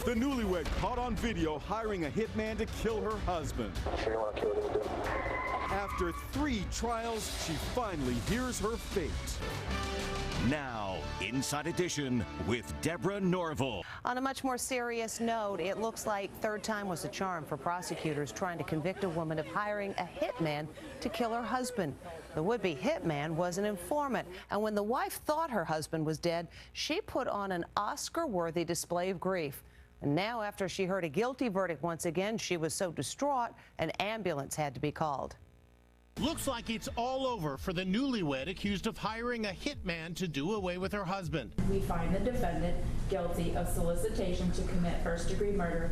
The newlywed caught on video hiring a hitman to kill her husband. After 3 trials, she finally hears her fate. Now, Inside Edition with Deborah Norville. On a much more serious note, it looks like third time was a charm for prosecutors trying to convict a woman of hiring a hitman to kill her husband. The would-be hitman was an informant, and when the wife thought her husband was dead, she put on an Oscar-worthy display of grief. And now, after she heard a guilty verdict once again, she was so distraught, an ambulance had to be called. Looks like it's all over for the newlywed accused of hiring a hitman to do away with her husband. We find the defendant guilty of solicitation to commit first-degree murder.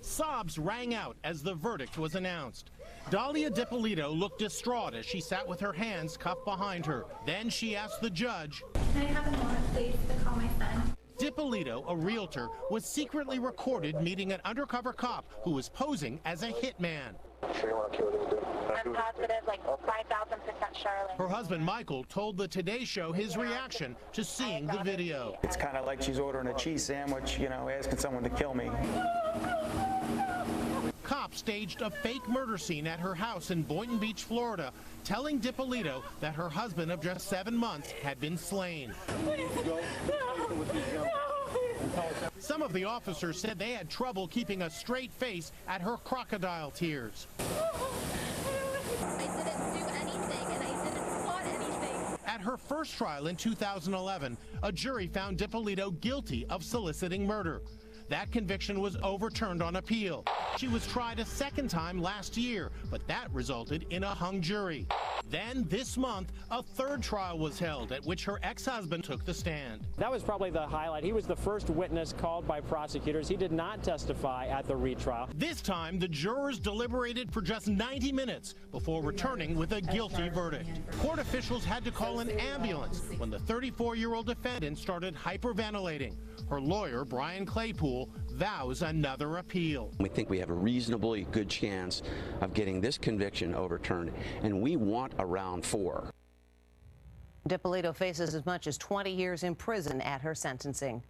Sobs rang out as the verdict was announced. Dipollito looked distraught as she sat with her hands cuffed behind her. Then she asked the judge, "Can I have a moment, please, to call my son?" Dipollito, a realtor, was secretly recorded meeting an undercover cop who was posing as a hitman. I'm positive, like 5,000% sure. Her husband, Michael, told the Today Show his reaction to seeing the video. It's kind of like she's ordering a cheese sandwich, you know, asking someone to kill me. Cops staged a fake murder scene at her house in Boynton Beach, Florida, telling Dipollito that her husband of just 7 months had been slain. Some of the officers said they had trouble keeping a straight face at her crocodile tears. I didn't do anything, and I didn't plot anything. At her first trial in 2011, a jury found Dipollito guilty of soliciting murder. That conviction was overturned on appeal. She was tried a second time last year, but that resulted in a hung jury. Then this month, a third trial was held at which her ex-husband took the stand. That was probably the highlight. He was the first witness called by prosecutors. He did not testify at the retrial. This time, the jurors deliberated for just 90 minutes before returning with a guilty verdict. Court officials had to call an ambulance when the 34-year-old defendant started hyperventilating. Her lawyer, Brian Claypool, vows another appeal. We think we have a reasonably good chance of getting this conviction overturned, and we want a round 4. Dipollito faces as much as 20 years in prison at her sentencing.